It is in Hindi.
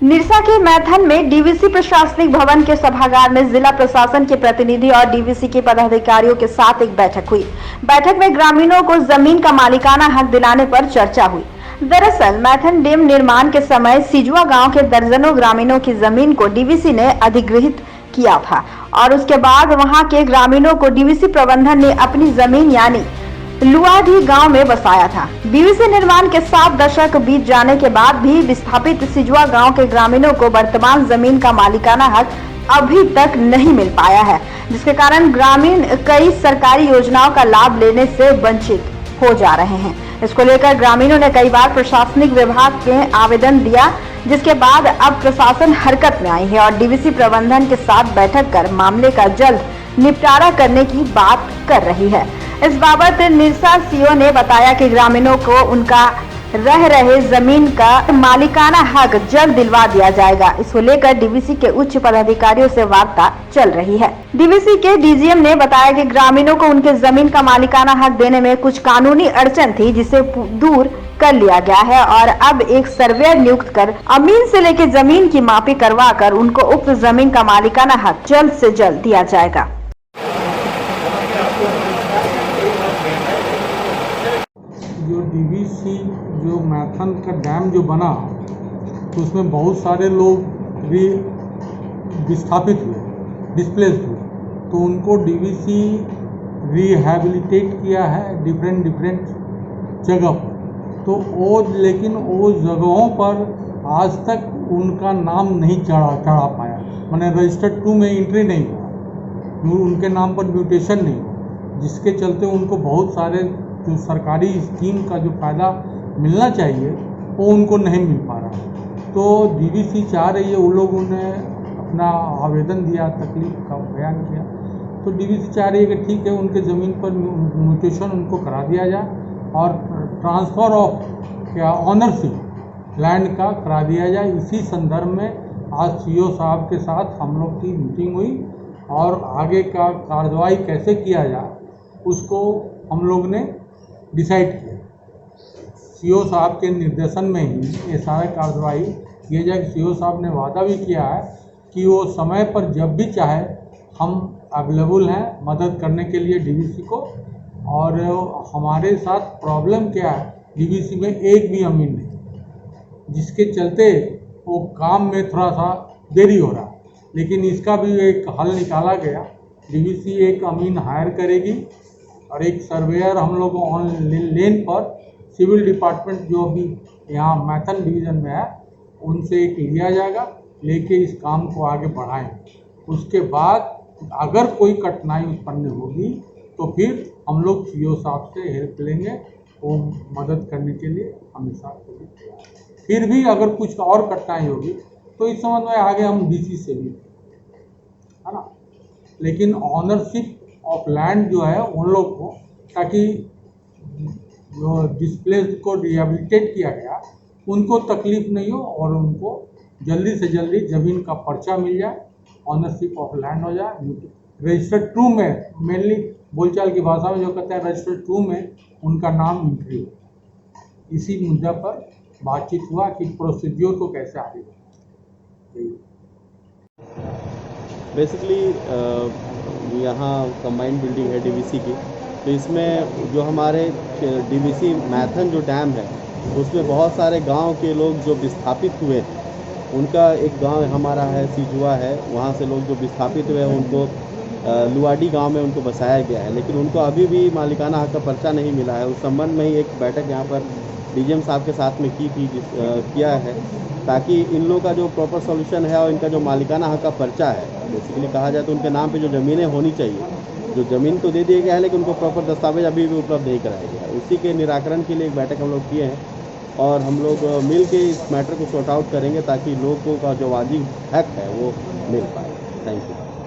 निरसा के मैथन में डीवीसी प्रशासनिक भवन के सभागार में जिला प्रशासन के प्रतिनिधि और डीवीसी के पदाधिकारियों के साथ एक बैठक हुई। बैठक में ग्रामीणों को जमीन का मालिकाना हक दिलाने पर चर्चा हुई। दरअसल मैथन डैम निर्माण के समय सिजुआ गांव के दर्जनों ग्रामीणों की जमीन को डीवीसी ने अधिग्रहित किया था और उसके बाद वहां के ग्रामीणों को डीवीसी प्रबंधन ने अपनी जमीन यानी लुआडी गांव में बसाया था। डीवीसी निर्माण के 7 दशक बीत जाने के बाद भी विस्थापित सिजुआ गांव के ग्रामीणों को वर्तमान जमीन का मालिकाना हक अभी तक नहीं मिल पाया है, जिसके कारण ग्रामीण कई सरकारी योजनाओं का लाभ लेने से वंचित हो जा रहे हैं। इसको लेकर ग्रामीणों ने कई बार प्रशासनिक विभाग में आवेदन दिया, जिसके बाद अब प्रशासन हरकत में आई है और डीवीसी प्रबंधन के साथ बैठक कर मामले का जल्द निपटारा करने की बात कर रही है। इस बाबत निरसा सीओ ने बताया कि ग्रामीणों को उनका रह रहे जमीन का मालिकाना हक जल्द दिलवा दिया जाएगा। इसको लेकर डीवीसी के उच्च पदाधिकारियों से वार्ता चल रही है। डीवीसी के डीजीएम ने बताया कि ग्रामीणों को उनके जमीन का मालिकाना हक देने में कुछ कानूनी अड़चन थी, जिसे दूर कर लिया गया है और अब एक सर्वेयर नियुक्त कर अमीन से लेकर जमीन की मापी करवा कर उनको उक्त जमीन का मालिकाना हक जल्द से जल्द दिया जाएगा। जो डीवीसी जो मैथन का डैम जो बना तो उसमें बहुत सारे लोग भी विस्थापित हुए, डिस्प्लेस्ड हुए, तो उनको डीवीसी रिहैबिलिटेट किया है डिफरेंट जगह पर। तो लेकिन वो जगहों पर आज तक उनका नाम नहीं चढ़ा पाया, माने रजिस्टर्ड 2 में एंट्री नहीं हुआ, उनके नाम पर म्यूटेशन नहीं हुआ, जिसके चलते उनको बहुत सारे जो सरकारी स्कीम का जो फ़ायदा मिलना चाहिए वो उनको नहीं मिल पा रहा। तो डीवीसी चाह रही है, उन लोगों ने अपना आवेदन दिया, तकलीफ का बयान किया, तो डीवीसी चाह रही है कि ठीक है उनके ज़मीन पर म्यूटेशन उनको करा दिया जाए और ट्रांसफ़र ऑफ ऑनरशिप लैंड का करा दिया जाए। इसी संदर्भ में आज सीओ साहब के साथ हम लोग की मीटिंग हुई और आगे का कार्रवाई कैसे किया जाए उसको हम लोग ने डिसाइड किया। सीओ साहब के निर्देशन में ही ये सारा कार्रवाई किया जाए। सीओ साहब ने वादा भी किया है कि वो समय पर जब भी चाहे हम अवेलेबल हैं मदद करने के लिए डीवीसी को। और हमारे साथ प्रॉब्लम क्या है, डीवीसी में एक भी अमीन नहीं, जिसके चलते वो काम में थोड़ा सा देरी हो रहा है, लेकिन इसका भी एक हल निकाला गया। डीवीसी एक अमीन हायर करेगी और एक सर्वेयर हम लोग ऑन लेन पर सिविल डिपार्टमेंट जो अभी यहाँ मैथन डिवीज़न में है उनसे एक लिया जाएगा, लेके इस काम को आगे बढ़ाएंगे। उसके बाद अगर कोई कठिनाई उत्पन्न होगी तो फिर हम लोग सीओ साहब से हेल्प लेंगे, वो मदद करने के लिए हमेशा फिर भी अगर कुछ और कठिनाई होगी तो इस संबंध में आगे हम डीसी से भी, है ना। लेकिन ऑनरशिप ऑफ लैंड जो है उन लोग को, ताकि जो डिस्प्लेस्ड को रिहेबिलिटेट किया गया उनको तकलीफ नहीं हो और उनको जल्दी से जल्दी ज़मीन का पर्चा मिल जाए, ऑनरशिप ऑफ लैंड हो जाए। रजिस्टर्ड 2 में, मेनली बोलचाल की भाषा में जो कहते हैं रजिस्टर्ड 2 में उनका नाम एंट्री हो। इसी मुद्दा पर बातचीत हुआ कि प्रोसीड्योर को कैसे आगे बढ़े। बेसिकली यहाँ कंबाइंड बिल्डिंग है डीवीसी की, तो इसमें जो हमारे डीवीसी मैथन जो डैम है उसमें बहुत सारे गांव के लोग जो विस्थापित हुए, उनका एक गांव हमारा है सिजुआ है, वहाँ से लोग जो विस्थापित हुए उनको लुआडी गांव में उनको बसाया गया है, लेकिन उनको अभी भी मालिकाना हक का पर्चा नहीं मिला है। उस संबंध में ही एक बैठक यहाँ पर डीजीएम साहब के साथ में किया है, ताकि इन लोगों का जो प्रॉपर सॉल्यूशन है और इनका जो मालिकाना हक का पर्चा है, बेसिकली कहा जाए तो उनके नाम पे जो ज़मीनें होनी चाहिए, जो ज़मीन तो दे दिया गया है लेकिन उनको प्रॉपर दस्तावेज अभी भी उपलब्ध नहीं कराया गया है। उसी के निराकरण के लिए एक बैठक हम लोग किए हैं और हम लोग मिल के इस मैटर को सॉर्ट आउट करेंगे ताकि लोगों का जो वाजिब हक है वो मिल पाए। Thank you.